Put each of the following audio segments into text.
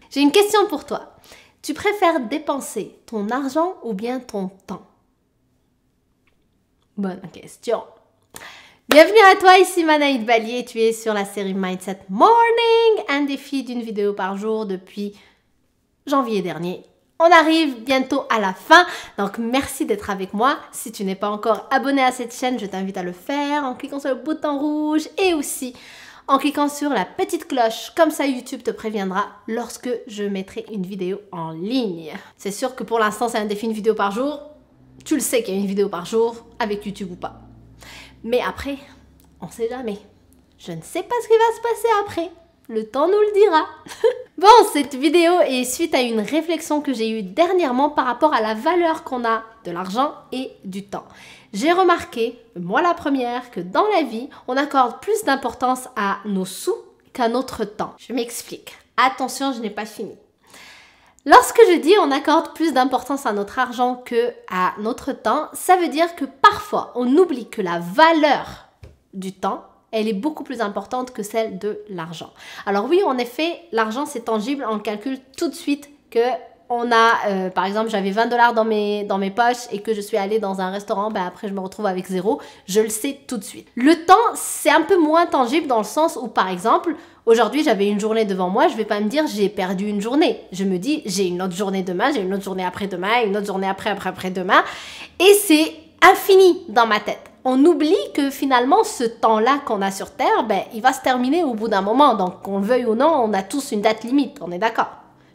J'ai une question pour toi. Tu préfères dépenser ton argent ou bien ton temps? Bonne question. Bienvenue à toi, ici Manaïd Balié, tu es sur la série Mindset Morning, un défi d'une vidéo par jour depuis janvier dernier. On arrive bientôt à la fin, donc merci d'être avec moi. Si tu n'es pas encore abonné à cette chaîne, je t'invite à le faire en cliquant sur le bouton rouge et aussi en cliquant sur la petite cloche. Comme ça, YouTube te préviendra lorsque je mettrai une vidéo en ligne. C'est sûr que pour l'instant, c'est un défi une vidéo par jour. Tu le sais qu'il y a une vidéo par jour, avec YouTube ou pas. Mais après, on sait jamais. Je ne sais pas ce qui va se passer après. Le temps nous le dira. Bon, cette vidéo est suite à une réflexion que j'ai eue dernièrement par rapport à la valeur qu'on a de l'argent et du temps. J'ai remarqué, moi la première, que dans la vie, on accorde plus d'importance à nos sous qu'à notre temps. Je m'explique. Attention, je n'ai pas fini. Lorsque je dis on accorde plus d'importance à notre argent que à notre temps, ça veut dire que parfois on oublie que la valeur du temps, elle est beaucoup plus importante que celle de l'argent. Alors oui, en effet, l'argent c'est tangible, on le calcule tout de suite que on a, par exemple, j'avais 20 $ dans mes poches et que je suis allée dans un restaurant, ben après je me retrouve avec 0, je le sais tout de suite. Le temps, c'est un peu moins tangible dans le sens où, par exemple, aujourd'hui j'avais une journée devant moi, je vais pas me dire j'ai perdu une journée. Je me dis j'ai une autre journée demain, j'ai une autre journée après-demain, une autre journée après-demain. Et c'est infini dans ma tête. On oublie que finalement, ce temps-là qu'on a sur Terre, ben, il va se terminer au bout d'un moment. Donc, qu'on le veuille ou non, on a tous une date limite, on est d'accord?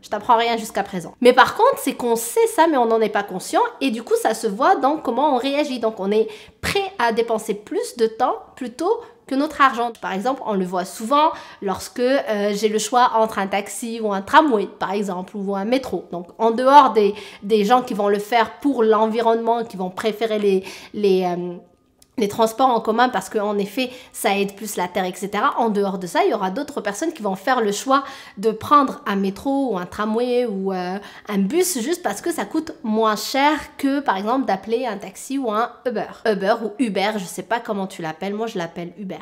Je t'apprends rien jusqu'à présent. Mais par contre, c'est qu'on sait ça, mais on n'en est pas conscient. Et du coup, ça se voit dans comment on réagit. Donc, on est prêt à dépenser plus de temps plutôt que notre argent. Par exemple, on le voit souvent lorsque j'ai le choix entre un taxi ou un tramway, par exemple, ou un métro. Donc, en dehors des gens qui vont le faire pour l'environnement, qui vont préférer les transports en commun parce qu'en effet, ça aide plus la terre, etc. En dehors de ça, il y aura d'autres personnes qui vont faire le choix de prendre un métro ou un tramway ou un bus juste parce que ça coûte moins cher que, par exemple, d'appeler un taxi ou un Uber. Uber ou Uber, je sais pas comment tu l'appelles, moi je l'appelle Uber.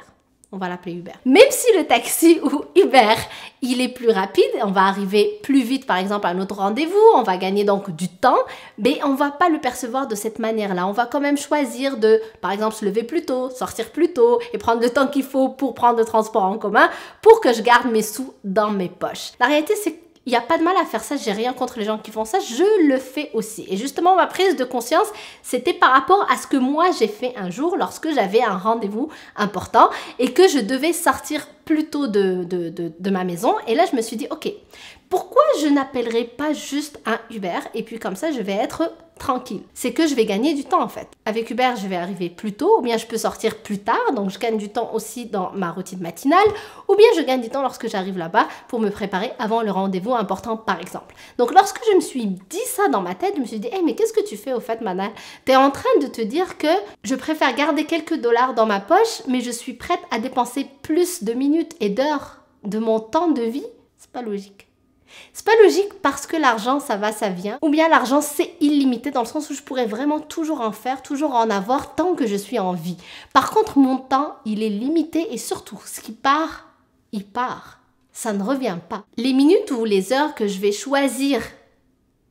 On va l'appeler Uber. Même si le taxi ou Uber, il est plus rapide, on va arriver plus vite par exemple à notre rendez-vous, on va gagner donc du temps, mais on va pas le percevoir de cette manière-là. On va quand même choisir de, par exemple, se lever plus tôt, sortir plus tôt et prendre le temps qu'il faut pour prendre le transport en commun pour que je garde mes sous dans mes poches. La réalité, c'est il n'y a pas de mal à faire ça, j'ai rien contre les gens qui font ça, je le fais aussi. Et justement, ma prise de conscience, c'était par rapport à ce que moi j'ai fait un jour lorsque j'avais un rendez-vous important et que je devais sortir plus tôt de ma maison. Et là, je me suis dit, ok, pourquoi je n'appellerai pas juste un Uber et puis comme ça, je vais être tranquille. C'est que je vais gagner du temps en fait. Avec Uber, je vais arriver plus tôt ou bien je peux sortir plus tard, donc je gagne du temps aussi dans ma routine matinale ou bien je gagne du temps lorsque j'arrive là-bas pour me préparer avant le rendez-vous important par exemple. Donc lorsque je me suis dit ça dans ma tête, je me suis dit hey, mais qu'est-ce que tu fais au fait Mana? T'es en train de te dire que je préfère garder quelques dollars dans ma poche mais je suis prête à dépenser plus de minutes et d'heures de mon temps de vie? C'est pas logique. C'est pas logique parce que l'argent, ça va, ça vient. Ou bien l'argent, c'est illimité dans le sens où je pourrais vraiment toujours en faire, toujours en avoir tant que je suis en vie. Par contre, mon temps, il est limité et surtout, ce qui part, il part. Ça ne revient pas. Les minutes ou les heures que je vais choisir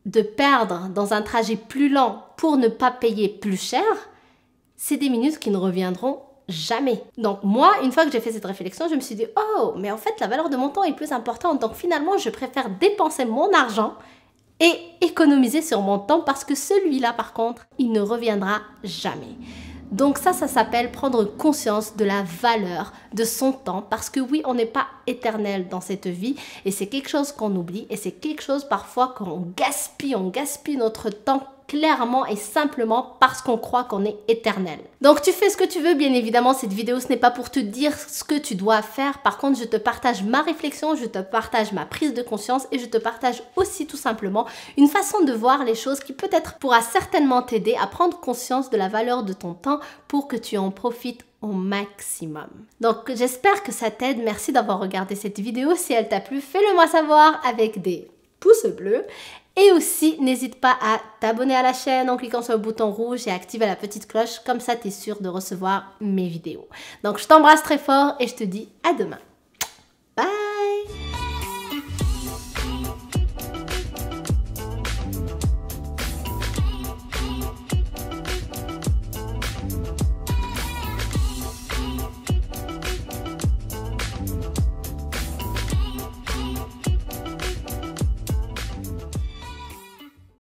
de perdre dans un trajet plus lent pour ne pas payer plus cher, c'est des minutes qui ne reviendront jamais. Donc moi, une fois que j'ai fait cette réflexion, je me suis dit « Oh, mais en fait, la valeur de mon temps est plus importante. Donc finalement, je préfère dépenser mon argent et économiser sur mon temps parce que celui-là, par contre, il ne reviendra jamais. » Donc ça s'appelle prendre conscience de la valeur de son temps parce que oui, on n'est pas éternel dans cette vie et c'est quelque chose qu'on oublie et c'est quelque chose parfois qu'on gaspille, on gaspille notre temps clairement et simplement parce qu'on croit qu'on est éternel. Donc tu fais ce que tu veux, bien évidemment, cette vidéo ce n'est pas pour te dire ce que tu dois faire, par contre je te partage ma réflexion, je te partage ma prise de conscience et je te partage aussi tout simplement une façon de voir les choses qui peut-être pourra certainement t'aider à prendre conscience de la valeur de ton temps pour que tu en profites au maximum. Donc j'espère que ça t'aide, merci d'avoir regardé cette vidéo, si elle t'a plu, fais-le moi savoir avec des pouces bleus. Et aussi, n'hésite pas à t'abonner à la chaîne en cliquant sur le bouton rouge et activer la petite cloche, comme ça tu es sûr de recevoir mes vidéos. Donc je t'embrasse très fort et je te dis à demain.